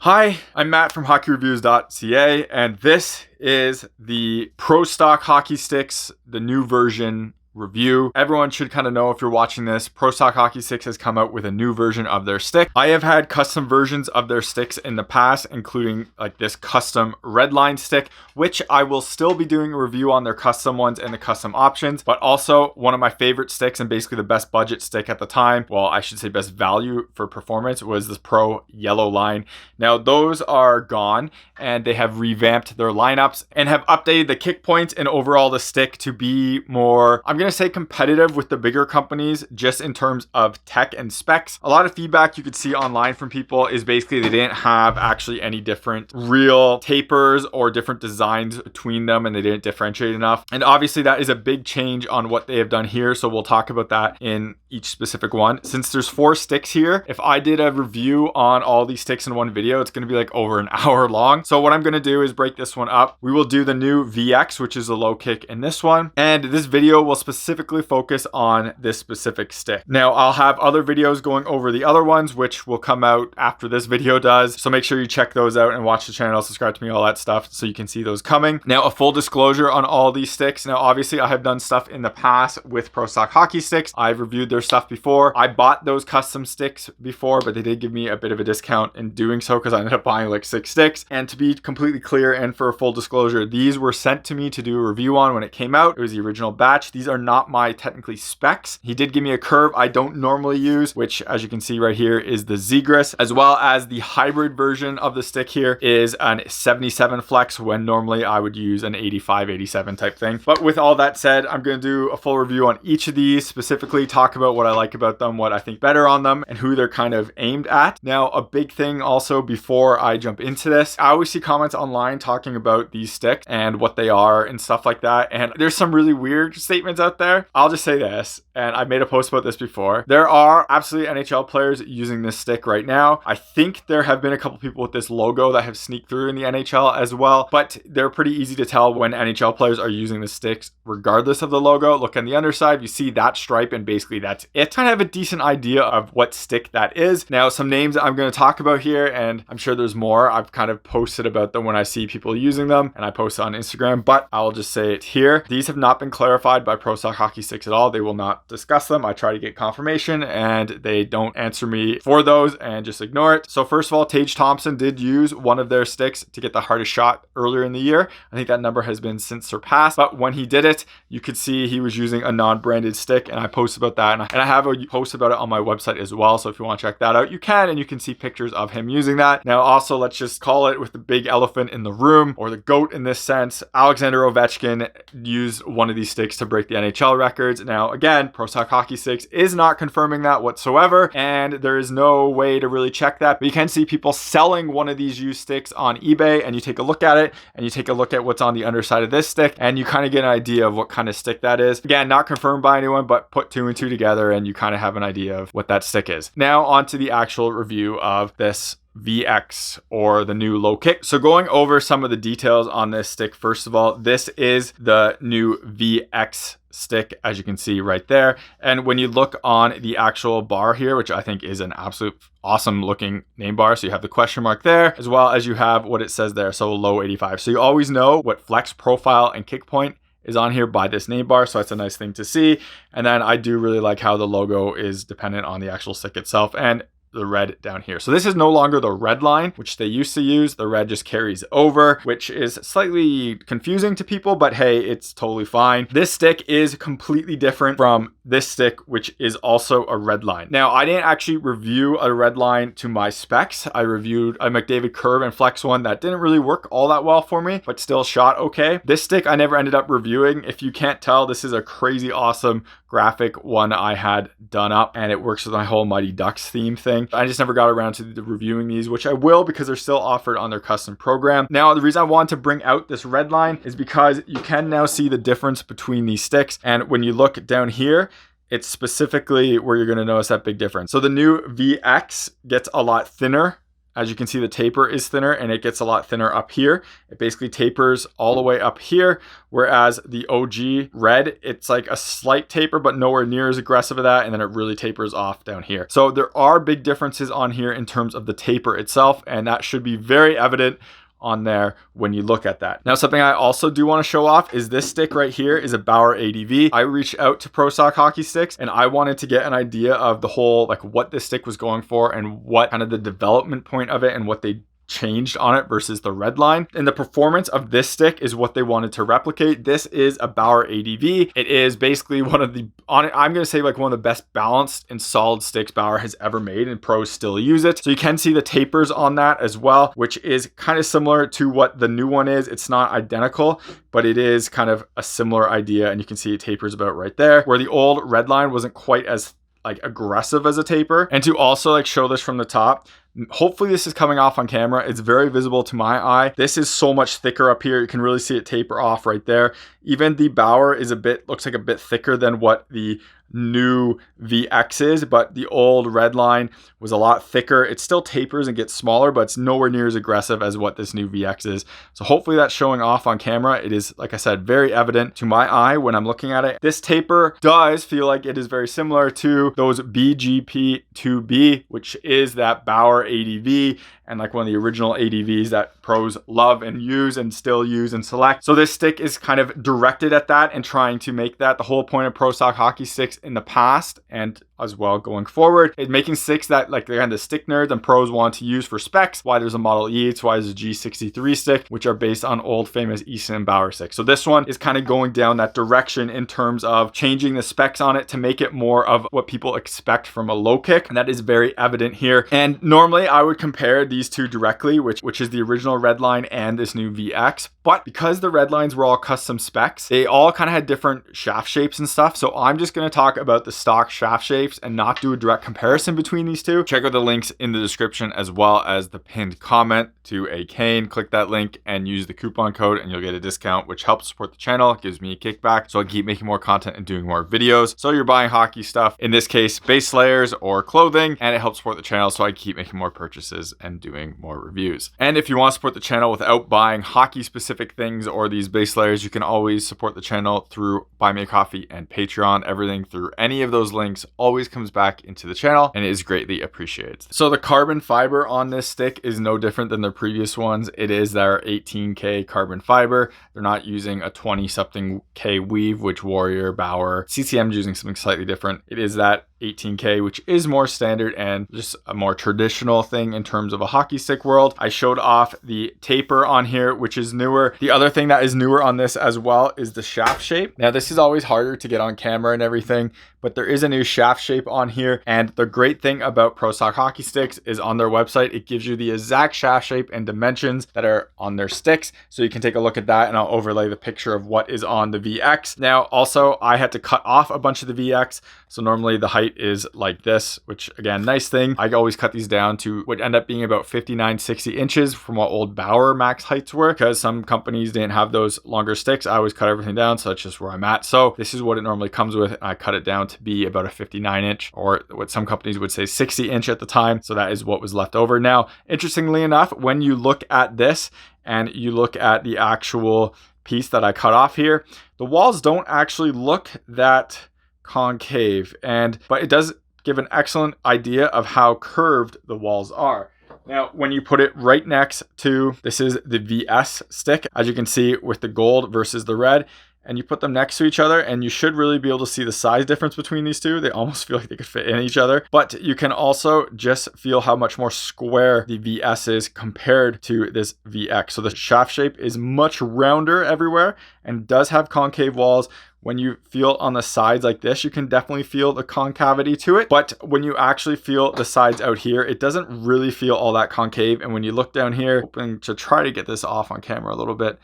Hi, I'm Matt from hockeyreviews.ca, and this is the Prostockhockeysticks, the new version review. Everyone should kind of know if you're watching this, Prostockhockeysticks has come out with a new version of their stick. I have had custom versions of their sticks in the past, including like this custom Redline stick, which I will still be doing a review on their custom ones and the custom options, but also one of my favorite sticks and basically the best budget stick at the time, well, I should say best value for performance, was this Pro Yellow Line. Now those are gone and they have revamped their lineups and have updated the kick points and overall the stick to be more, I'm going to say competitive with the bigger companies just in terms of tech and specs. A lot of feedback you could see online from people is basically they didn't have actually any different real tapers or different designs between them and they didn't differentiate enough. And obviously that is a big change on what they have done here. So we'll talk about that in each specific one. Since there's 4 sticks here, if I did a review on all these sticks in one video, it's going to be like over an hour long. So what I'm going to do is break this one up. We will do the new VX, which is a low kick in this one. And this video will specifically focus on this specific stick. Now I'll have other videos going over the other ones, which will come out after this video does. So make sure you check those out and watch the channel, subscribe to me, all that stuff, so you can see those coming. Now a full disclosure on all these sticks. Now obviously I have done stuff in the past with Prostockhockeysticks. I've reviewed their stuff before. I bought those custom sticks before, but they did give me a bit of a discount in doing so because I ended up buying like 6 sticks. And to be completely clear and for a full disclosure, these were sent to me to do a review on when it came out. It was the original batch. These are not my technically specs. He did give me a curve I don't normally use, which as you can see right here is the Zegras, as well as the hybrid version of the stick here is an 77 flex when normally I would use an 85, 87 type thing. But with all that said, I'm going to do a full review on each of these, specifically talk about what I like about them, what I think better on them, and who they're kind of aimed at. Now, a big thing also before I jump into this, I always see comments online talking about these sticks and what they are and stuff like that. And there's some really weird statements out there. I'll just say this, and I made a post about this before. There are absolutely NHL players using this stick right now. I think there have been a couple people with this logo that have sneaked through in the NHL as well, but they're pretty easy to tell when NHL players are using the sticks regardless of the logo. Look on the underside, you see that stripe and basically that's it. Kind of have a decent idea of what stick that is. Now, some names I'm going to talk about here, and I'm sure there's more. I've kind of posted about them when I see people using them and I post on Instagram, but I'll just say it here. These have not been clarified by Prostockhockeysticks at all. They will not discuss them. I try to get confirmation and they don't answer me for those and just ignore it. So first of all, Tage Thompson did use one of their sticks to get the hardest shot earlier in the year. I think that number has been since surpassed, but when he did it, you could see he was using a non-branded stick, and I posted about that, and I have a post about it on my website as well. So if you want to check that out, you can, and you can see pictures of him using that. Now also, let's just call it with the big elephant in the room, or the GOAT in this sense. Alexander Ovechkin used one of these sticks to break the NHL records. Now again, Prostockhockeysticks is not confirming that whatsoever, and there is no way to really check that, but you can see people selling one of these used sticks on eBay, and you take a look at it and you take a look at what's on the underside of this stick and you kind of get an idea of what kind of stick that is. Again, not confirmed by anyone, but put 2 and 2 together and you kind of have an idea of what that stick is. Now on to the actual review of this VX, or the new low kick. So going over some of the details on this stick, first of all, this is the new VX stick, as you can see right there. And when you look on the actual bar here, which I think is an absolute awesome looking name bar, so you have the question mark there, as well as you have what it says there, so low 85. So you always know what flex, profile, and kick point is on here by this name bar, so that's a nice thing to see. And then I do really like how the logo is dependent on the actual stick itself and the red down here. So this is no longer the Redline, which they used to use. The red just carries over, which is slightly confusing to people, but hey, it's totally fine. This stick is completely different from this stick, which is also a Redline. Now, I didn't actually review a Redline to my specs. I reviewed a McDavid curve and flex one that didn't really work all that well for me, but still shot okay. This stick I never ended up reviewing. If you can't tell, this is a crazy awesome graphic one I had done up, and it works with my whole Mighty Ducks theme thing. I just never got around to reviewing these, which I will because they're still offered on their custom program. Now, the reason I want to bring out this Redline is because you can now see the difference between these sticks. And when you look down here, it's specifically where you're going to notice that big difference. So the new VX gets a lot thinner as you can see, the taper is thinner and it gets a lot thinner up here. It basically tapers all the way up here, whereas the OG red, it's like a slight taper, but nowhere near as aggressive as that, and then it really tapers off down here. So there are big differences on here in terms of the taper itself, and that should be very evident on there when you look at that. Now, something I also do want to show off is this stick right here is a Bauer ADV. I reached out to Prostockhockeysticks and I wanted to get an idea of the whole, like what this stick was going for and what kind of the development point of it and what they changed on it versus the Redline. And the performance of this stick is what they wanted to replicate. This is a Bauer ADV. It is basically one of the, I'm going to say like one of the best balanced and solid sticks Bauer has ever made, and pros still use it. So you can see the tapers on that as well, which is kind of similar to what the new one is. It's not identical, but it is kind of a similar idea, and you can see it tapers about right there, where the old Redline wasn't quite as like aggressive as a taper. And to also like show this from the top, hopefully this is coming off on camera. It's very visible to my eye. This is so much thicker up here. You can really see it taper off right there. Even the Bauer is looks like a bit thicker than what the new VX is, but the old Redline was a lot thicker. It still tapers and gets smaller, but it's nowhere near as aggressive as what this new VX is. So hopefully that's showing off on camera. It is, like I said, very evident to my eye when I'm looking at it. This taper does feel like it is very similar to those BGP2B, which is that Bauer ADV, and like one of the original ADVs that pros love and use and still use and select. So this stick is kind of directed at that and trying to make that the whole point of Pro Stock Hockey Sticks in the past and as well going forward. It's making sticks that like they're kind of stick nerds and pros want to use for specs. Why there's a Model E, it's why there's a G63 stick, which are based on old famous Easton and Bauer sticks. So this one is kind of going down that direction in terms of changing the specs on it to make it more of what people expect from a low kick. And that is very evident here. And normally I would compare these two directly, which is the original Redline and this new VX. But because the Redlines were all custom specs, they all kind of had different shaft shapes and stuff. So I'm just going to talk about the stock shaft shapes and not do a direct comparison between these two. Check out the links in the description as well as the pinned comment to Aycane. Click that link and use the coupon code and you'll get a discount, which helps support the channel. It gives me a kickback so I can keep making more content and doing more videos. So you're buying hockey stuff, in this case, base layers or clothing, and it helps support the channel so I can keep making more purchases and doing more reviews. And if you want to support the channel without buying hockey specific things or these base layers, you can always support the channel through Buy Me a Coffee and Patreon. Everything through any of those links always comes back into the channel and it is greatly appreciated. So the carbon fiber on this stick is no different than the previous ones. It is their 18K carbon fiber. They're not using a 20 something K weave, which Warrior, Bauer, CCM is using something slightly different. It is that 18K, which is more standard and just a more traditional thing in terms of a hockey stick world. I showed off the taper on here, which is newer. The other thing that is newer on this as well is the shaft shape. Now this is always harder to get on camera and everything, but there is a new shaft shape on here. And the great thing about Pro Stock Hockey Sticks is on their website, it gives you the exact shaft shape and dimensions that are on their sticks. So you can take a look at that and I'll overlay the picture of what is on the VX. Now, also I had to cut off a bunch of the VX. So normally the height is like this, which again, nice thing. I always cut these down to what end up being about 59, 60 inches from what old Bauer max heights were, because some companies didn't have those longer sticks. I always cut everything down. So that's just where I'm at. So this is what it normally comes with. I cut it down to be about a 59 inch or what some companies would say 60 inch at the time. So that is what was left over. Now, interestingly enough, when you look at this and you look at the actual piece that I cut off here, the walls don't actually look that concave, but it does give an excellent idea of how curved the walls are. Now, when you put it right next to, this is the VS stick, as you can see with the gold versus the red, and you put them next to each other and you should really be able to see the size difference between these two. They almost feel like they could fit in each other, but you can also just feel how much more square the VS is compared to this VX. So the shaft shape is much rounder everywhere and does have concave walls. When you feel on the sides like this, you can definitely feel the concavity to it. But when you actually feel the sides out here, it doesn't really feel all that concave. And when you look down here, hoping to try to get this off on camera a little bit,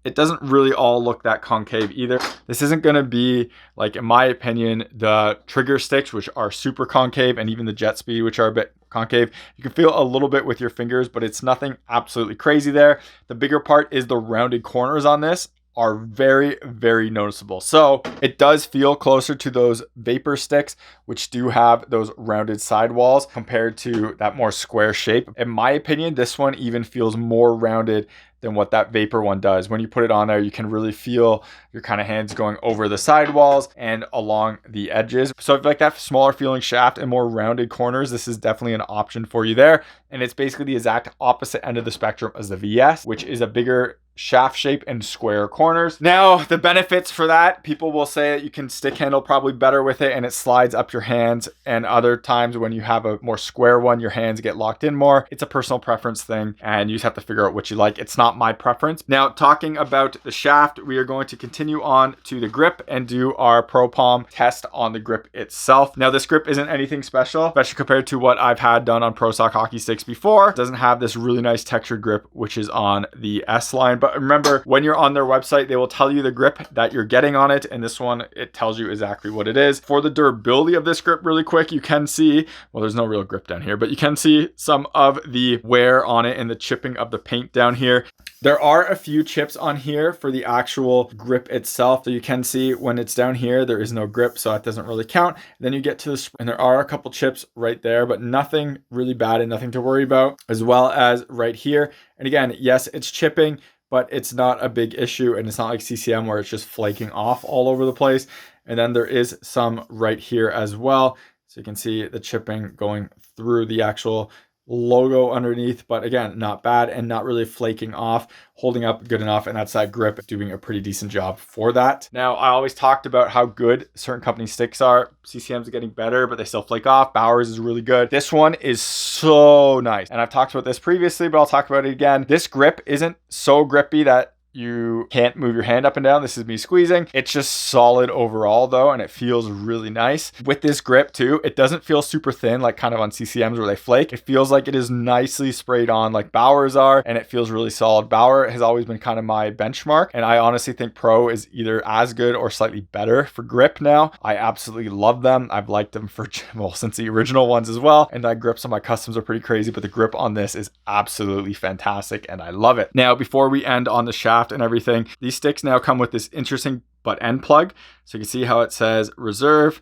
it doesn't really all look that concave either. This isn't going to be, like, in my opinion, the trigger sticks, which are super concave, and even the jet speed, which are a bit concave. You can feel a little bit with your fingers, but it's nothing absolutely crazy there. The bigger part is the rounded corners on this. are very, very noticeable. So it does feel closer to those Vapor sticks, which do have those rounded sidewalls compared to that more square shape. In my opinion, this one even feels more rounded than what that Vapor one does. When you put it on there, you can really feel your kind of hands going over the sidewalls and along the edges. So if you like that smaller feeling shaft and more rounded corners, this is definitely an option for you there. And it's basically the exact opposite end of the spectrum as the VS, which is a bigger shaft shape and square corners. Now, the benefits for that, people will say that you can stick handle probably better with it and it slides up your hands. And other times when you have a more square one, your hands get locked in more. It's a personal preference thing and you just have to figure out what you like. It's not my preference. Now, talking about the shaft, we are going to continue on to the grip and do our Pro Palm test on the grip itself. Now, this grip isn't anything special, especially compared to what I've had done on Prostock hockey sticks before. It doesn't have this really nice textured grip, which is on the S line. But remember, when you're on their website, they will tell you the grip that you're getting on it. And this one, it tells you exactly what it is. For the durability of this grip really quick, you can see, well, there's no real grip down here, but you can see some of the wear on it and the chipping of the paint down here. There are a few chips on here for the actual grip itself. So you can see when it's down here, there is no grip, so that doesn't really count. Then you get to this, and there are a couple chips right there, but nothing really bad and nothing to worry about, as well as right here. And again, yes, it's chipping, but it's not a big issue. And it's not like CCM where it's just flaking off all over the place. And then there is some right here as well. So you can see the chipping going through the actual logo underneath, but again, not bad and not really flaking off, holding up good enough. And that's that grip doing a pretty decent job for that. Now, I always talked about how good certain company sticks are. CCM's getting better, but they still flake off. Bauer's is really good. This one is so nice. And I've talked about this previously, but I'll talk about it again. This grip isn't so grippy that you can't move your hand up and down. This is me squeezing. It's just solid overall though, and it feels really nice. With this grip too, it doesn't feel super thin like kind of on CCMs where they flake. It feels like it is nicely sprayed on like Bauer's are, and it feels really solid. Bauer has always been kind of my benchmark, and I honestly think Pro is either as good or slightly better for grip now. I absolutely love them. I've liked them for, well, since the original ones as well, and the grips on my customs are pretty crazy, but the grip on this is absolutely fantastic, and I love it. Now, before we end on the shaft and everything, these sticks now come with this interesting butt end plug. So you can see how it says reserve,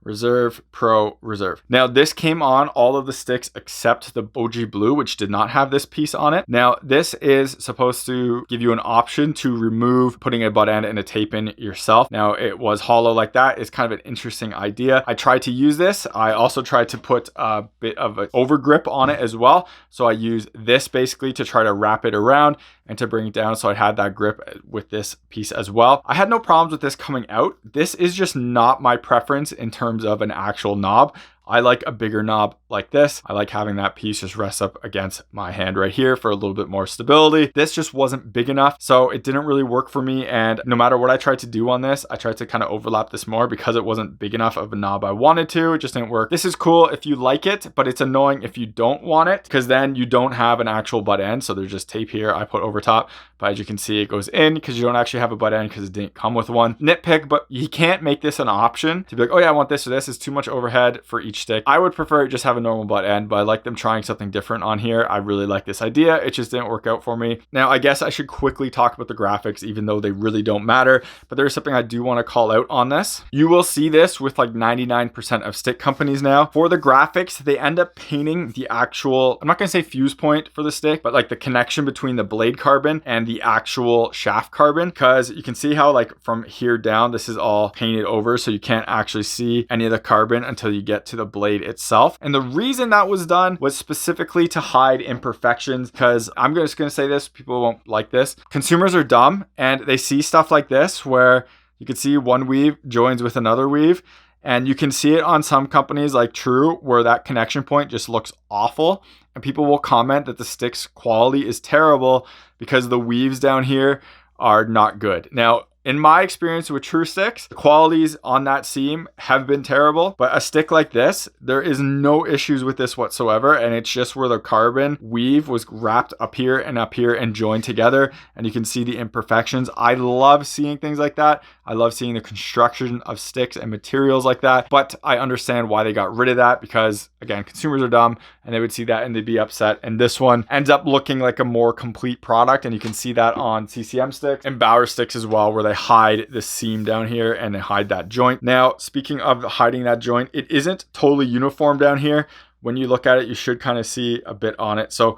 reserve, pro, reserve. Now this came on all of the sticks except the OG blue, which did not have this piece on it. Now this is supposed to give you an option to remove putting a butt end and a tape in yourself. Now it was hollow like that. It's kind of an interesting idea. I tried to use this. I also tried to put a bit of an over grip on it as well. So I used this basically to try to wrap it around and to bring it down. So I had that grip with this piece as well. I had no problems with this coming out. This is just not my preference in terms of an actual knob. I like a bigger knob like this. I like having that piece just rest up against my hand right here for a little bit more stability. This just wasn't big enough, so it didn't really work for me. And no matter what I tried to do on this, I tried to kind of overlap this more because it wasn't big enough of a knob I wanted to. It just didn't work. This is cool if you like it, but it's annoying if you don't want it, because then you don't have an actual butt end. So there's just tape here I put over top, but as you can see, it goes in because you don't actually have a butt end because it didn't come with one. Nitpick, but you can't make this an option to be like, oh yeah, I want this or this. It's too much overhead for each stick. I would prefer just have a normal butt end, but I like them trying something different on here. I really like this idea. It just didn't work out for me. Now, I guess I should quickly talk about the graphics, even though they really don't matter, but there's something I do want to call out on this. You will see this with like 99% of stick companies now. For the graphics, they end up painting the actual, I'm not going to say fuse point for the stick, but like the connection between the blade carbon and the actual shaft carbon, because you can see how like from here down, this is all painted over, so you can't actually see any of the carbon until you get to the blade itself. And the reason that was done was specifically to hide imperfections, because I'm just going to say this, people won't like this. Consumers are dumb and they see stuff like this where you can see one weave joins with another weave, and you can see it on some companies like True where that connection point just looks awful, and people will comment that the stick's quality is terrible because the weaves down here are not good. Now, in my experience with True Sticks, the qualities on that seam have been terrible, but a stick like this, there is no issues with this whatsoever, and it's just where the carbon weave was wrapped up here and joined together, and you can see the imperfections. I love seeing things like that. I love seeing the construction of sticks and materials like that, but I understand why they got rid of that because, again, consumers are dumb and they would see that and they'd be upset. And this one ends up looking like a more complete product, and you can see that on CCM sticks and Bauer sticks as well, where they hide the seam down here and they hide that joint. Now, speaking of hiding that joint, it isn't totally uniform down here. When you look at it, you should kind of see a bit on it. So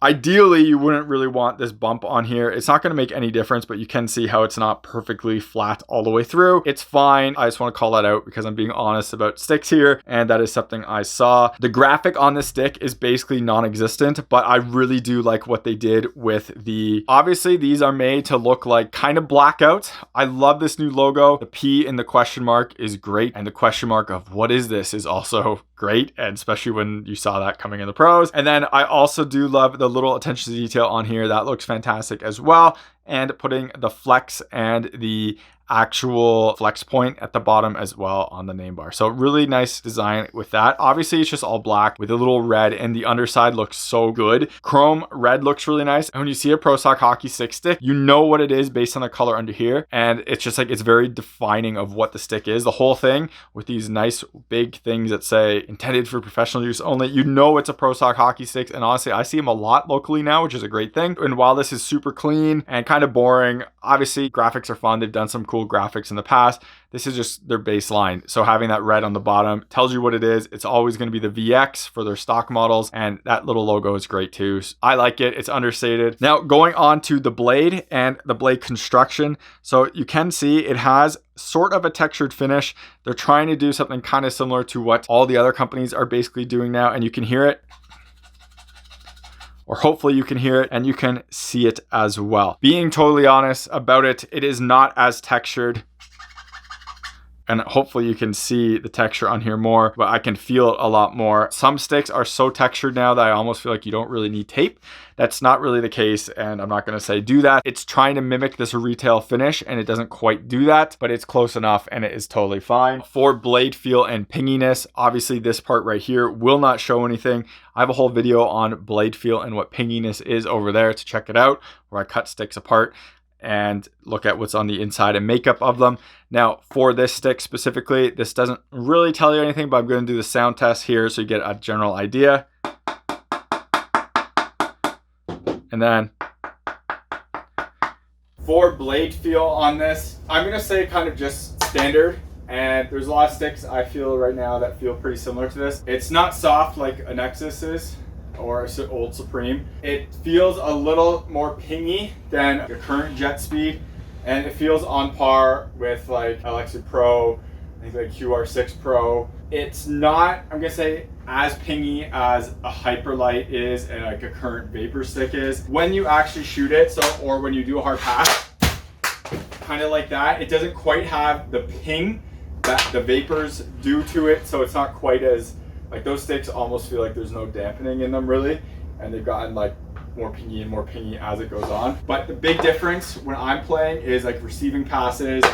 ideally, you wouldn't really want this bump on here. It's not going to make any difference, but you can see how it's not perfectly flat all the way through. It's fine. I just want to call that out because I'm being honest about sticks here, and that is something I saw. The graphic on this stick is basically non-existent, but I really do like what they did with the... Obviously, these are made to look like kind of blackout. I love this new logo. The P in the question mark is great, and the question mark of what is this is also great, and especially when you saw that coming in the pros. And then I also do love the little attention to detail on here. That looks fantastic as well. And putting the flex and the actual flex point at the bottom as well on the name bar. So really nice design with that. Obviously, it's just all black with a little red, and the underside looks so good. Chrome red looks really nice. And when you see a Pro Stock Hockey Stick stick, you know what it is based on the color under here. And it's just like, it's very defining of what the stick is. The whole thing with these nice big things that say intended for professional use only, you know it's a Pro Stock Hockey Sticks. And honestly, I see them a lot locally now, which is a great thing. And while this is super clean and kind of boring, obviously graphics are fun. They've done some cool graphics in the past. This is just their baseline. So having that red on the bottom tells you what it is. It's always going to be the VX for their stock models, and that little logo is great too. I like it. It's understated. Now going on to the blade and the blade construction. So you can see it has sort of a textured finish. They're trying to do something kind of similar to what all the other companies are basically doing now, and you can hear it. Or hopefully you can hear it and you can see it as well. Being totally honest about it, it is not as textured. And hopefully you can see the texture on here more, but I can feel it a lot more. Some sticks are so textured now that I almost feel like you don't really need tape. That's not really the case, and I'm not going to say do that. It's trying to mimic this retail finish, and it doesn't quite do that, but it's close enough, and it is totally fine. For blade feel and pinginess, obviously this part right here will not show anything. I have a whole video on blade feel and what pinginess is over there to check it out, where I cut sticks apart and look at what's on the inside and makeup of them. Now, for this stick specifically, this doesn't really tell you anything, but I'm going to do the sound test here so you get a general idea. And then for blade feel on this, I'm going to say kind of just standard. And there's a lot of sticks I feel right now that feel pretty similar to this. It's not soft like a Nexus is, or old Supreme. It feels a little more pingy than the current jet speed, and it feels on par with like LX Pro, I think like QR6 Pro. It's not, I'm gonna say, as pingy as a Hyperlight is and like a current Vapor stick is. When you actually shoot it, or when you do a hard pass, kind of like that, it doesn't quite have the ping that the Vapors do to it, so it's not quite as, like those sticks almost feel like there's no dampening in them really, and they've gotten like more pingy as it goes on. But the big difference when I'm playing is like receiving passes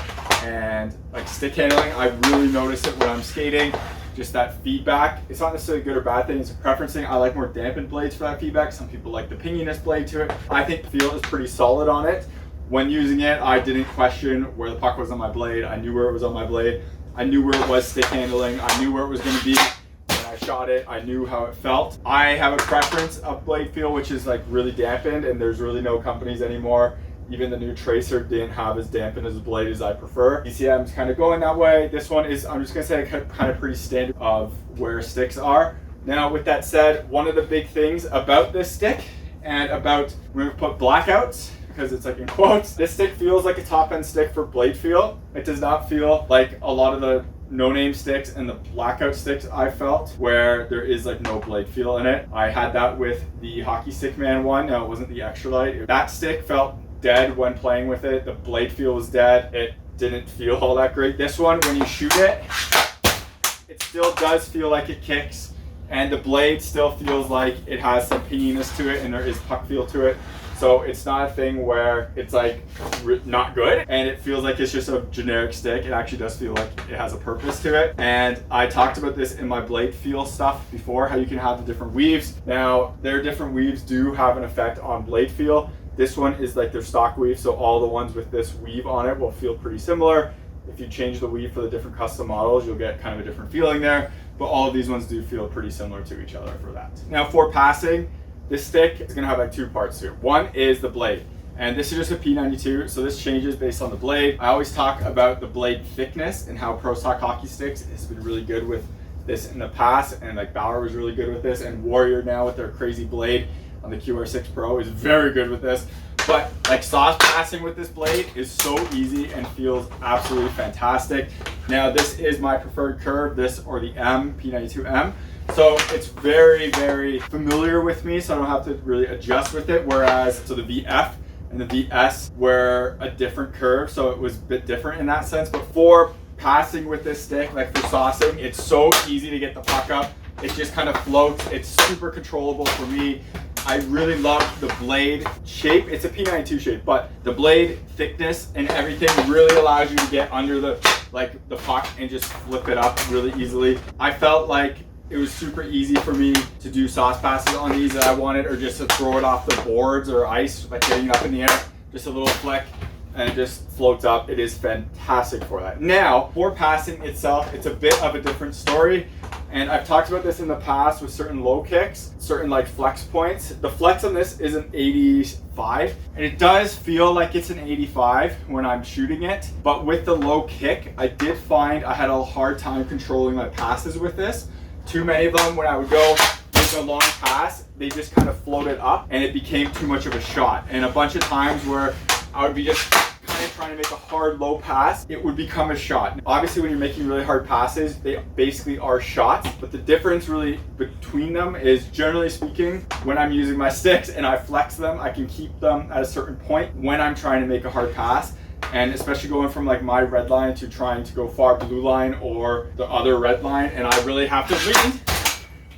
and like stick handling. I really notice it when I'm skating, just that feedback. It's not necessarily a good or bad thing, it's a preference thing. I like more dampened blades for that feedback. Some people like the pinginess blade to it. I think the feel is pretty solid on it. When using it, I didn't question where the puck was on my blade. I knew where it was on my blade. I knew where it was stick handling. I knew where it was going to be. I shot it, I knew how it felt. I have a preference of blade feel, which is like really dampened, and there's really no companies anymore. Even the new Tracer didn't have as dampened as a blade as I prefer. ECM's kind of going that way. This one is, I'm just gonna say, kind of pretty standard of where sticks are. Now, with that said, one of the big things about this stick, and about, we're gonna put blackouts, because it's like in quotes, this stick feels like a top end stick for blade feel. It does not feel like a lot of the no-name sticks and the blackout sticks I felt, where there is like no blade feel in it. I had that with the Hockey Stick Man one. Now, it wasn't the extra light. That stick felt dead when playing with it. The blade feel was dead. It didn't feel all that great. This one, when you shoot it, it still does feel like it kicks, and the blade still feels like it has some pinginess to it, and there is puck feel to it. So it's not a thing where it's like not good and it feels like it's just a generic stick. It actually does feel like it has a purpose to it. And I talked about this in my blade feel stuff before, how you can have the different weaves. Now, their different weaves do have an effect on blade feel. This one is like their stock weave, so all the ones with this weave on it will feel pretty similar. If you change the weave for the different custom models, you'll get kind of a different feeling there, but all of these ones do feel pretty similar to each other for that. Now for passing, this stick is gonna have like two parts to it. One is the blade, and this is just a P92, so this changes based on the blade. I always talk about the blade thickness and how Prostockhockeysticks has been really good with this in the past, and like Bauer was really good with this, and Warrior now with their crazy blade on the QR6 Pro is very good with this. But like sauce passing with this blade is so easy and feels absolutely fantastic. Now this is my preferred curve, this or the M, P92M. So it's very, very familiar with me, so I don't have to really adjust with it. Whereas, so the VF and the VS were a different curve, so it was a bit different in that sense. But for passing with this stick, like for saucing, it's so easy to get the puck up. It just kind of floats. It's super controllable for me. I really love the blade shape. It's a P92 shape, but the blade thickness and everything really allows you to get under the puck and just flip it up really easily. I felt like it was super easy for me to do sauce passes on these that I wanted, or just to throw it off the boards or ice, like getting up in the air, just a little flick and it just floats up. It is fantastic for that. Now, for passing itself, it's a bit of a different story. And I've talked about this in the past with certain low kicks, certain like flex points. The flex on this is an 85, and it does feel like it's an 85 when I'm shooting it. But with the low kick, I did find I had a hard time controlling my passes with this. Too many of them, when I would go make a long pass, they just kind of floated up and it became too much of a shot. And a bunch of times where I would be just kind of trying to make a hard low pass, it would become a shot. Obviously when you're making really hard passes, they basically are shots, but the difference really between them is, generally speaking, when I'm using my sticks and I flex them, I can keep them at a certain point when I'm trying to make a hard pass. And especially going from like my red line to trying to go far blue line or the other red line, and I really have to lean,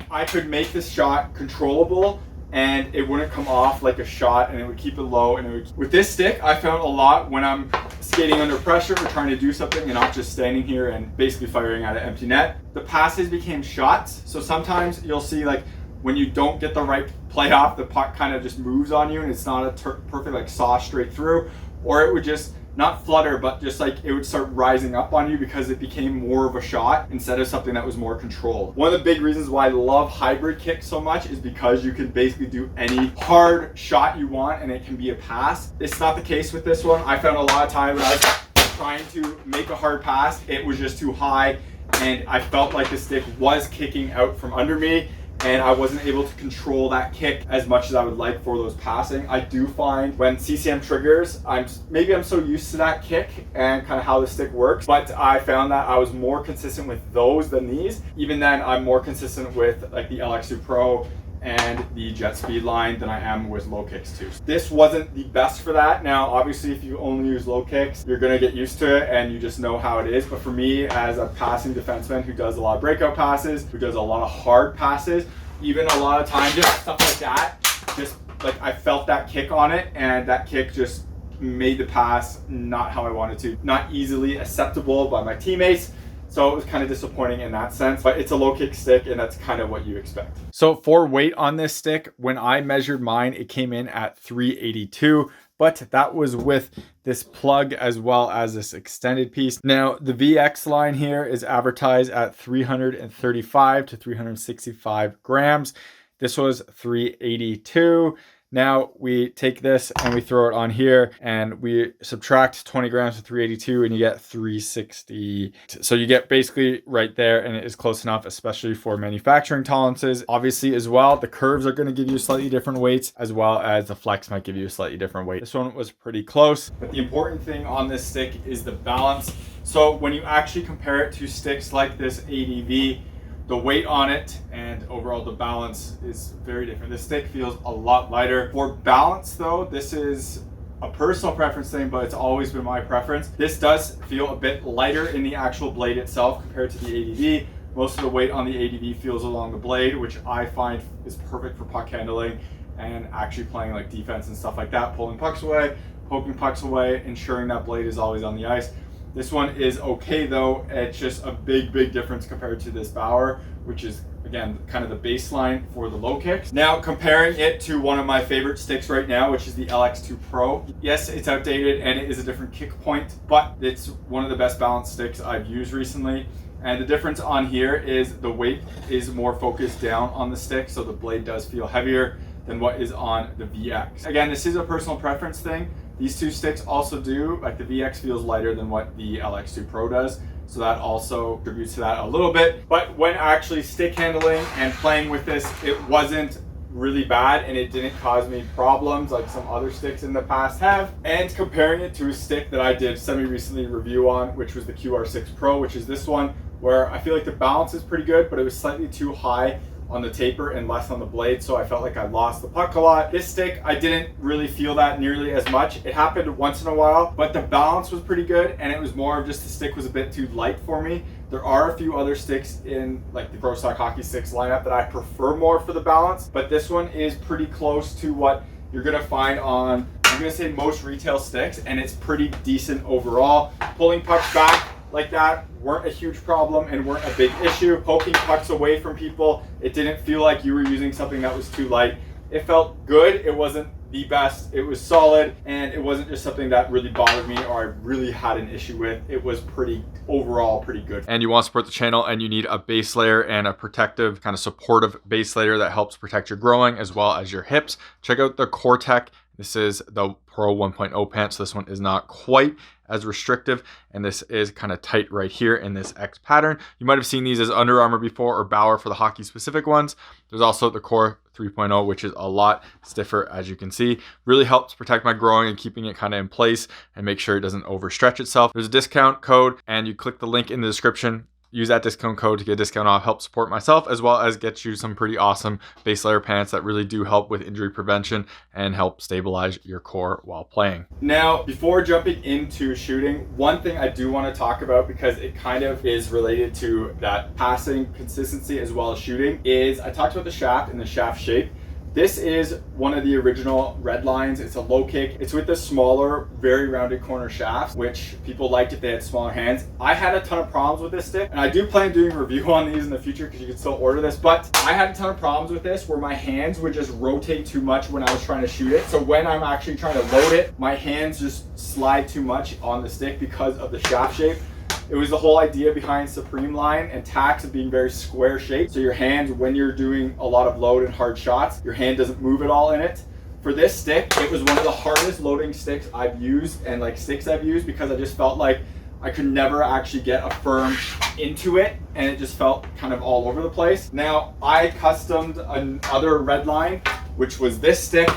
I could make this shot controllable and it wouldn't come off like a shot, and it would keep it low. And it would, with this stick, I found a lot when I'm skating under pressure or trying to do something and not just standing here and basically firing at an empty net, the passes became shots. So sometimes you'll see like when you don't get the right play off, the puck kind of just moves on you and it's not a perfect like saw straight through, or it would just not flutter, but just like it would start rising up on you because it became more of a shot instead of something that was more controlled. One of the big reasons why I love hybrid kicks so much is because you can basically do any hard shot you want and it can be a pass. It's not the case with this one. I found a lot of times when I was trying to make a hard pass, it was just too high and I felt like the stick was kicking out from under me, and I wasn't able to control that kick as much as I would like for those passing. I do find when CCM triggers, I'm so used to that kick and kind of how the stick works, but I found that I was more consistent with those than these. Even then, I'm more consistent with like the LX2 Pro and the jet speed line than I am with low kicks too. This wasn't the best for that. Now, obviously, if you only use low kicks, you're gonna get used to it and you just know how it is. But for me, as a passing defenseman who does a lot of breakout passes, who does a lot of hard passes, even a lot of time, just stuff like that, just like I felt that kick on it, and that kick just made the pass not how I wanted to, not easily acceptable by my teammates. So it was kind of disappointing in that sense, but it's a low kick stick and that's kind of what you expect. So for weight on this stick, when I measured mine, it came in at 382, but that was with this plug as well as this extended piece. Now the VX line here is advertised at 335 to 365 grams. This was 382. Now we take this and we throw it on here and we subtract 20 grams of 382 and you get 360. So you get basically right there, and it is close enough, especially for manufacturing tolerances. Obviously as well, the curves are going to give you slightly different weights, as well as the flex might give you a slightly different weight. This one was pretty close, but the important thing on this stick is the balance. So when you actually compare it to sticks like this ADV, the weight on it and overall the balance is very different. This stick feels a lot lighter. For balance though, this is a personal preference thing, but it's always been my preference. This does feel a bit lighter in the actual blade itself compared to the ADV. Most of the weight on the ADV feels along the blade, which I find is perfect for puck handling and actually playing like defense and stuff like that, pulling pucks away, poking pucks away, ensuring that blade is always on the ice. This one is okay though. It's just a big difference compared to this Bauer, which is again kind of the baseline for the low kicks. Now comparing it to one of my favorite sticks right now, which is the LX2 Pro. Yes, it's outdated and it is a different kick point, but it's one of the best balanced sticks I've used recently. And the difference on here is the weight is more focused down on the stick, so the blade does feel heavier than what is on the VX. Again, this is a personal preference thing. These two sticks also do, like the VX feels lighter than what the LX2 Pro does, so that also contributes to that a little bit. But when actually stick handling and playing with this, it wasn't really bad and it didn't cause me problems like some other sticks in the past have. And comparing it to a stick that I did semi-recently review on, which was the QR6 Pro, which is this one, where I feel like the balance is pretty good, but it was slightly too high on the taper and less on the blade, so I felt like I lost the puck a lot. This stick, I didn't really feel that nearly as much. It happened once in a while, but the balance was pretty good, and it was more of just the stick was a bit too light for me. There are a few other sticks in like the Prostockhockeysticks lineup that I prefer more for the balance, but this one is pretty close to what you're gonna find on, I'm gonna say, most retail sticks, and it's pretty decent overall. Pulling pucks back like that weren't a huge problem and weren't a big issue. Poking pucks away from people, it didn't feel like you were using something that was too light. It felt good. It wasn't the best. It was solid, and it wasn't just something that really bothered me or I really had an issue with. It was overall pretty good. And you want to support the channel and you need a base layer and a protective, kind of supportive base layer that helps protect your growing as well as your hips. Check out the Cortec. This is the Pro 1.0 pant, so this one is not quite as restrictive, and this is kind of tight right here in this X pattern. You might have seen these as Under Armour before, or Bauer for the hockey specific ones. There's also the Core 3.0, which is a lot stiffer, as you can see. Really helps protect my growing and keeping it kind of in place and make sure it doesn't overstretch itself. There's a discount code, and you click the link in the description. Use that discount code to get a discount off, help support myself, as well as get you some pretty awesome base layer pants that really do help with injury prevention and help stabilize your core while playing. Now, before jumping into shooting, one thing I do want to talk about, because it kind of is related to that passing consistency as well as shooting, is I talked about the shaft and the shaft shape. This is one of the original Redlines. It's a low kick. It's with the smaller, very rounded corner shafts, which people liked if they had smaller hands. I had a ton of problems with this stick, and I do plan on doing a review on these in the future because you can still order this, but I had a ton of problems with this where my hands would just rotate too much when I was trying to shoot it. So when I'm actually trying to load it, my hands just slide too much on the stick because of the shaft shape. It was the whole idea behind Supreme line and Tax of being very square shaped. So your hands, when you're doing a lot of load and hard shots, your hand doesn't move at all in it. For this stick, it was one of the hardest loading sticks I've used, and like sticks I've used, because I just felt like I could never actually get a firm into it, and it just felt kind of all over the place. Now, I customed another Redline, which was this stick,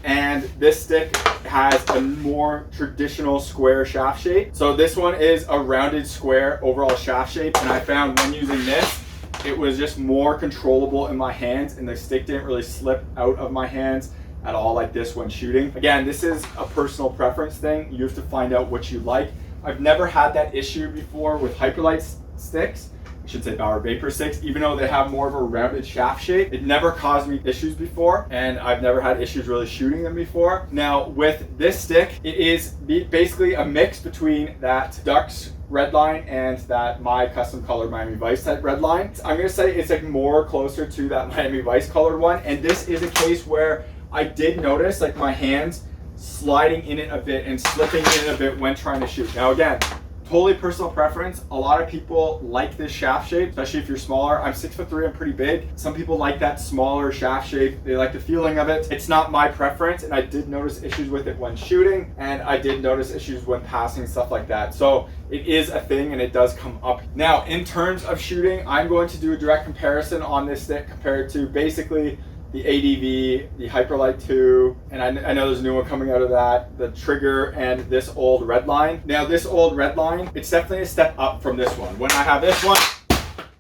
and this stick has a more traditional square shaft shape. So this one is a rounded square overall shaft shape, and I found when using this, it was just more controllable in my hands, and the stick didn't really slip out of my hands at all like this when shooting. Again, this is a personal preference thing. You have to find out what you like. I've never had that issue before with Hyperlight sticks. I should say Bauer Vapor sticks, even though they have more of a rounded shaft shape. It never caused me issues before, and I've never had issues really shooting them before. Now with this stick, it is basically a mix between that Ducks Redline and that my custom colored Miami Vice type Redline. I'm gonna say it's like more closer to that Miami Vice colored one, and this is a case where I did notice like my hands sliding in it a bit and slipping in it a bit when trying to shoot. Now again, totally personal preference. A lot of people like this shaft shape, especially if you're smaller. I'm 6'3", I'm pretty big. Some people like that smaller shaft shape. They like the feeling of it. It's not my preference, and I did notice issues with it when shooting, and I did notice issues when passing, stuff like that. So it is a thing, and it does come up. Now, in terms of shooting, I'm going to do a direct comparison on this stick compared to basically the ADV, the Hyperlight 2, and I know there's a new one coming out of that, the Trigger, and this old Redline. Now this old Redline, it's definitely a step up from this one. When I have this one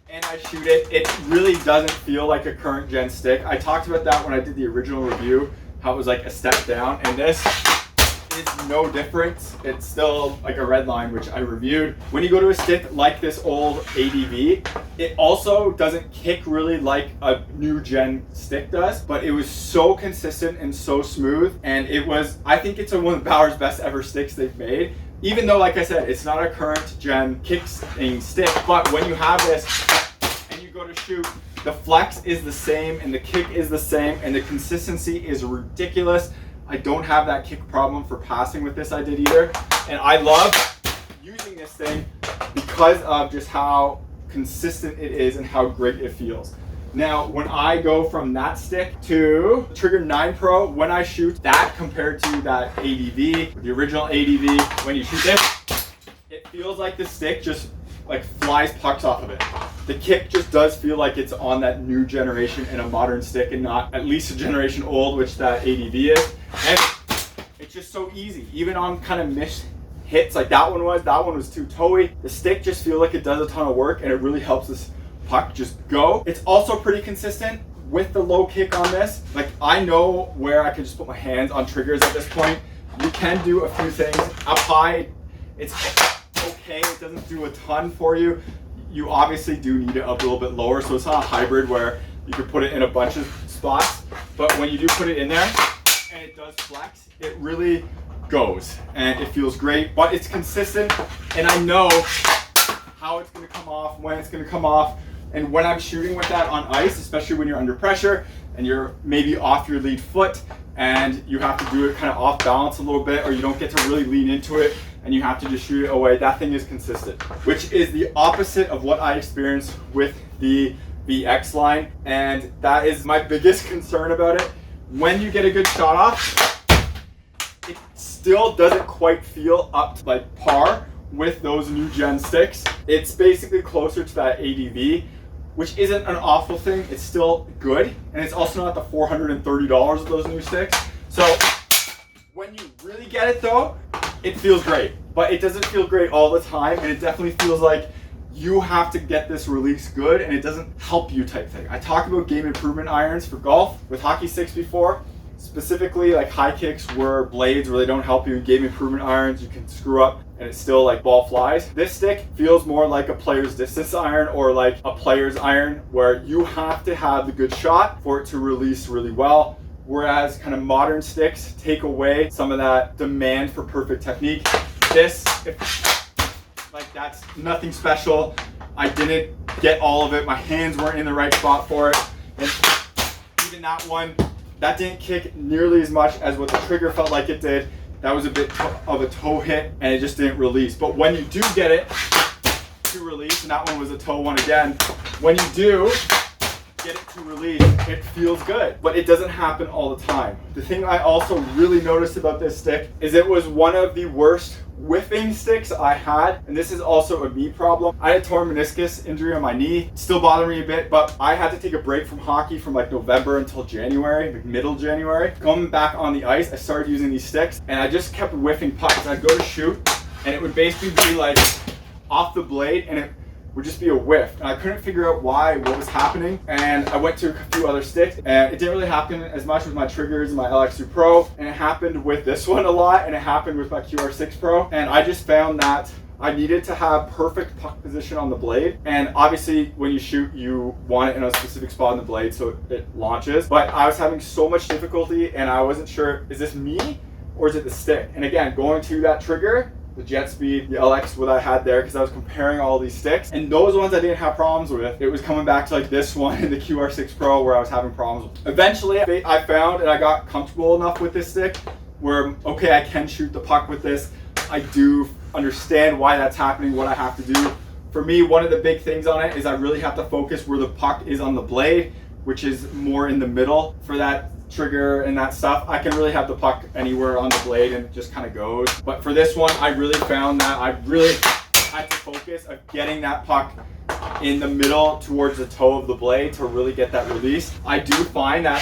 and I shoot it, it really doesn't feel like a current gen stick. I talked about that when I did the original review, how it was like a step down, and this is no different. It's still like a Redline, which I reviewed. When you go to a stick like this old ADV, It also doesn't kick really like a new gen stick does, but it was so consistent and so smooth. And it was, I think it's one of Bauer's best ever sticks they've made. Even though, like I said, it's not a current gen kicking stick, but when you have this and you go to shoot, the flex is the same and the kick is the same and the consistency is ridiculous. I don't have that kick problem for passing with this I did either. And I love using this thing because of just how consistent it is and how great it feels. Now, when I go from that stick to Trigger 9 Pro, when I shoot that compared to that ADV, the original ADV, when you shoot this, it feels like the stick just like flies pucks off of it. The kick just does feel like it's on that new generation in a modern stick and not at least a generation old, which that ADV is. And it's just so easy, even on kind of missed hits like that one was too toey. The stick just feels like it does a ton of work and it really helps this puck just go. It's also pretty consistent with the low kick on this. Like, I know where I can just put my hands on triggers at this point. You can do a few things. Up high, it's okay. It doesn't do a ton for you. You obviously do need it up a little bit lower, so it's not a hybrid where you can put it in a bunch of spots. But when you do put it in there and it does flex, it really goes and it feels great, but it's consistent and I know how it's going to come off, when it's going to come off. And when I'm shooting with that on ice, especially when you're under pressure and you're maybe off your lead foot and you have to do it kind of off balance a little bit, or you don't get to really lean into it and you have to just shoot it away, that thing is consistent, which is the opposite of what I experienced with the VX line. And that is my biggest concern about it. When you get a good shot off, it still doesn't quite feel up to like par with those new gen sticks. It's basically closer to that ADV, which isn't an awful thing. It's still good, and it's also not the $430 of those new sticks. So when you really get it though, it feels great, but it doesn't feel great all the time, and it definitely feels like you have to get this release good and it doesn't help you type thing. I talked about game improvement irons for golf with hockey sticks before. Specifically, like high kicks were blades where they don't help you. Game improvement irons, you can screw up and it's still like ball flies. This stick feels more like a player's distance iron or like a player's iron where you have to have the good shot for it to release really well. Whereas kind of modern sticks take away some of that demand for perfect technique. This, like, that's nothing special. I didn't get all of it. My hands weren't in the right spot for it. And even that one, that didn't kick nearly as much as what the trigger felt like it did. That was a bit of a toe hit and it just didn't release. But when you do get it to release, and that one was a toe one again, when you do get it to release, it feels good, but it doesn't happen all the time. The thing I also really noticed about this stick is it was one of the worst whiffing sticks I had, and this is also a knee problem. I had a torn meniscus injury on my knee. It's still bothering me a bit, but I had to take a break from hockey from like November until January, like middle January. Coming back on the ice, I started using these sticks and I just kept whiffing pucks. I'd go to shoot and it would basically be like off the blade and it would just be a whiff. And I couldn't figure out why, what was happening. And I went to a few other sticks and it didn't really happen as much with my triggers and my LX2 Pro. And it happened with this one a lot, and it happened with my QR6 Pro. And I just found that I needed to have perfect puck position on the blade. And obviously when you shoot, you want it in a specific spot on the blade so it launches. But I was having so much difficulty and I wasn't sure, is this me or is it the stick? And again, going to that trigger, the Jet Speed, the LX, what I had there, because I was comparing all these sticks, and those ones I didn't have problems with. It was coming back to like this one and the QR6 Pro where I was having problems with. Eventually I found and I got comfortable enough with this stick where, okay, I can shoot the puck with this. I do understand why that's happening, what I have to do. For me, one of the big things on it is I really have to focus where the puck is on the blade, which is more in the middle for that trigger and that stuff. I can really have the puck anywhere on the blade and it just kind of goes. But for this one, I really found that I really had to focus of getting that puck in the middle towards the toe of the blade to really get that release. I do find that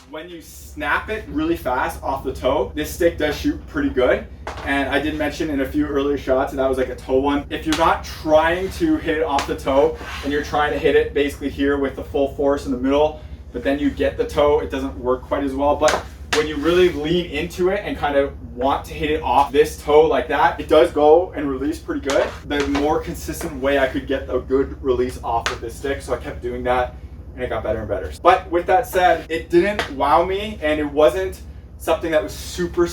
when you snap it really fast off the toe, this stick does shoot pretty good. And I did mention in a few earlier shots that was like a toe one. If you're not trying to hit it off the toe and you're trying to hit it basically here with the full force in the middle, but then you get the toe, it doesn't work quite as well. But when you really lean into it and kind of want to hit it off this toe like that, it does go and release pretty good. The more consistent way I could get a good release off with this stick, so I kept doing that and it got better and better. But with that said, it didn't wow me, and it wasn't something that was super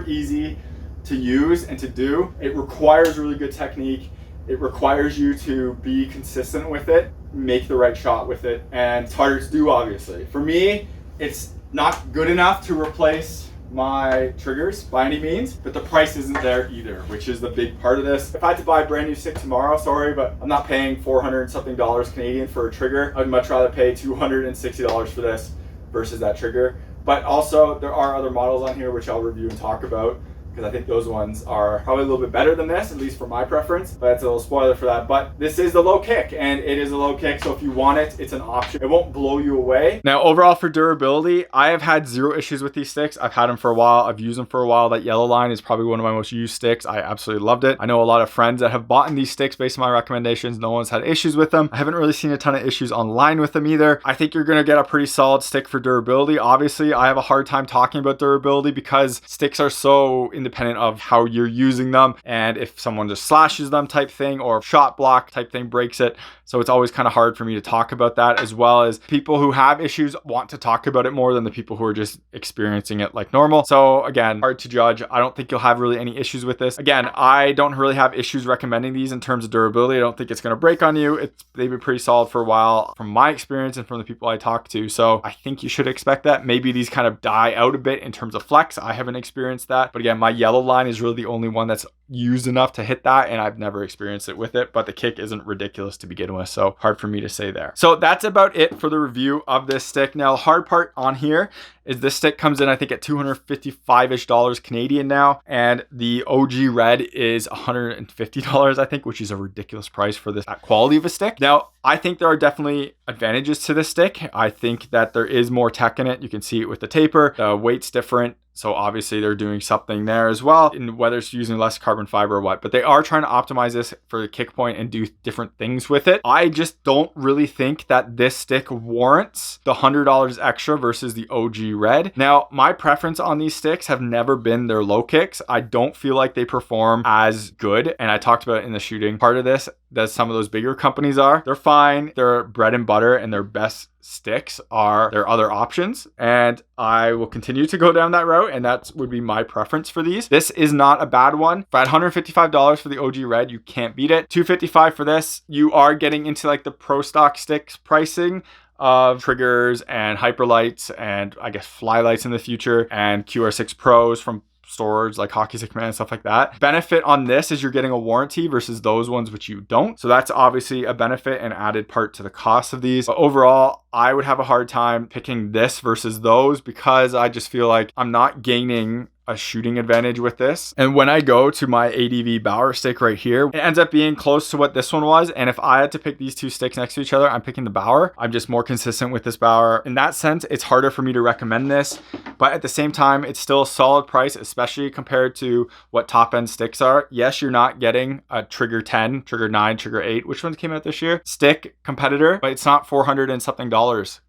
easy to use and to do. It requires really good technique. It requires you to be consistent with it, make the right shot with it, and it's harder to do, obviously. For me, it's not good enough to replace my triggers by any means, but the price isn't there either, which is the big part of this. If I had to buy a brand new stick tomorrow, sorry, but I'm not paying 400 and something dollars Canadian for a trigger. I'd much rather pay $260 for this versus that trigger. But also, there are other models on here which I'll review and talk about, because I think those ones are probably a little bit better than this, at least for my preference. But that's a little spoiler for that. But this is the low kick, and it is a low kick, so if you want it, it's an option. It won't blow you away. Now, overall for durability, I have had zero issues with these sticks. I've had them for a while. I've used them for a while. That yellow line is probably one of my most used sticks. I absolutely loved it. I know a lot of friends that have bought these sticks based on my recommendations. No one's had issues with them. I haven't really seen a ton of issues online with them either. I think you're gonna get a pretty solid stick for durability. Obviously, I have a hard time talking about durability because sticks are so independent of how you're using them, and if someone just slashes them type thing, or shot block type thing breaks it. So it's always kind of hard for me to talk about that, as well as people who have issues want to talk about it more than the people who are just experiencing it like normal. So again, hard to judge. I don't think you'll have really any issues with this. Again, I don't really have issues recommending these in terms of durability. I don't think it's going to break on you. They've been pretty solid for a while from my experience and from the people I talk to. So I think you should expect that. Maybe these kind of die out a bit in terms of flex. I haven't experienced that. But again, my yellow line is really the only one that's used enough to hit that, and I've never experienced it with it, but the kick isn't ridiculous to begin with, so hard for me to say there. So that's about it for the review of this stick. Now, the hard part on here is this stick comes in, I think, at $255-ish Canadian now, and the OG red is $150, I think, which is a ridiculous price for this quality of a stick. Now, I think there are definitely advantages to this stick. I think that there is more tech in it. You can see it with the taper. The weight's different. So obviously they're doing something there as well, in whether it's using less carbon fiber or what, but they are trying to optimize this for the kick point and do different things with it. I just don't really think that this stick warrants the $100 extra versus the OG red. Now, my preference on these sticks have never been their low kicks. I don't feel like they perform as good. And I talked about it in the shooting part of this, that some of those bigger companies are. They're fine. They're bread and butter, and their best sticks are their other options, and I will continue to go down that route, and that would be my preference for these. This is not a bad one. For $155 for the OG red, you can't beat it. $255 for this, you are getting into like the pro stock sticks pricing of triggers and hyperlights, and I guess fly lights in the future, and QR6 Pros from stores like Hockey Stick Man and stuff like that. Benefit on this is you're getting a warranty versus those ones which you don't. So that's obviously a benefit and added part to the cost of these. But overall, I would have a hard time picking this versus those, because I just feel like I'm not gaining a shooting advantage with this. And when I go to my ADV Bauer stick right here, it ends up being close to what this one was. And if I had to pick these two sticks next to each other, I'm picking the Bauer. I'm just more consistent with this Bauer. In that sense, it's harder for me to recommend this, but at the same time, it's still a solid price, especially compared to what top end sticks are. Yes, you're not getting a Trigger 10, Trigger 9, Trigger 8, which ones came out this year? Stick competitor, but it's not $400 and something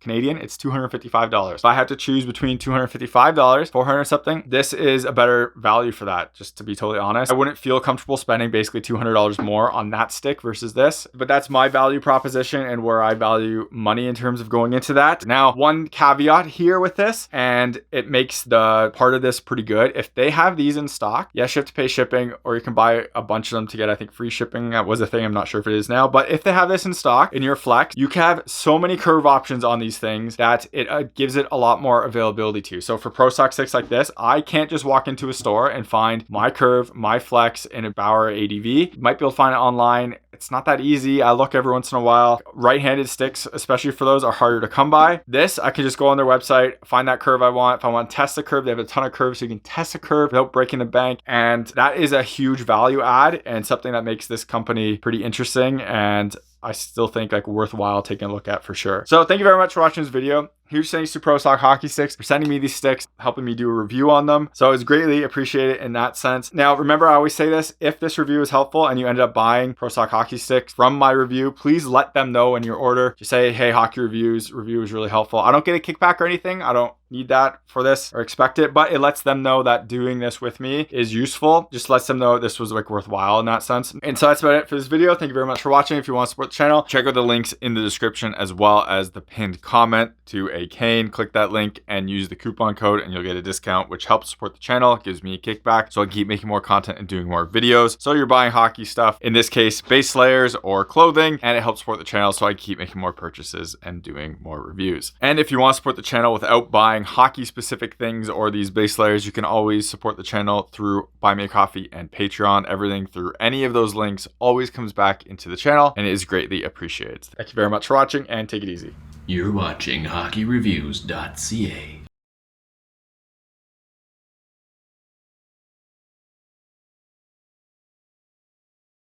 Canadian, it's $255. If I had to choose between $255, 400 something, this is a better value for that, just to be totally honest. I wouldn't feel comfortable spending basically $200 more on that stick versus this, but that's my value proposition and where I value money in terms of going into that. Now, one caveat here with this, and it makes the part of this pretty good. If they have these in stock, yes, you have to pay shipping, or you can buy a bunch of them to get, I think, free shipping. That was a thing. I'm not sure if it is now, but if they have this in stock in your flex, you can have so many curve options on these things that it gives it a lot more availability to. So for pro stock sticks like this, I can't just walk into a store and find my curve, my flex in a Bauer ADV. You might be able to find it online. It's not that easy. I look every once in a while. Right-handed sticks, especially for those, are harder to come by. This, I can just go on their website, find that curve I want. If I want to test the curve, they have a ton of curves, so you can test a curve without breaking the bank. And that is a huge value add and something that makes this company pretty interesting, and I still think like worthwhile taking a look at for sure. So thank you very much for watching this video. Huge thanks to Prostockhockeysticks for sending me these sticks, helping me do a review on them. So it's greatly appreciated in that sense. Now, remember, I always say this, if this review is helpful and you ended up buying Prostockhockeysticks from my review, please let them know in your order. Just say, hey, Hockey review is really helpful. I don't get a kickback or anything. I don't need that for this or expect it, but it lets them know that doing this with me is useful. Just lets them know this was like worthwhile in that sense. And so that's about it for this video. Thank you very much for watching. If you want to support the channel, check out the links in the description as well as the pinned comment to Aycane. Click that link and use the coupon code and you'll get a discount, which helps support the channel. It gives me a kickback so I can keep making more content and doing more videos. So you're buying hockey stuff, in this case, base layers or clothing, and it helps support the channel so I can keep making more purchases and doing more reviews. And if you want to support the channel without buying hockey specific things or these base layers, you can always support the channel through Buy Me a Coffee and Patreon. Everything through any of those links always comes back into the channel and it is greatly appreciated. Thank you very much for watching and take it easy. You're watching HockeyReviews.ca.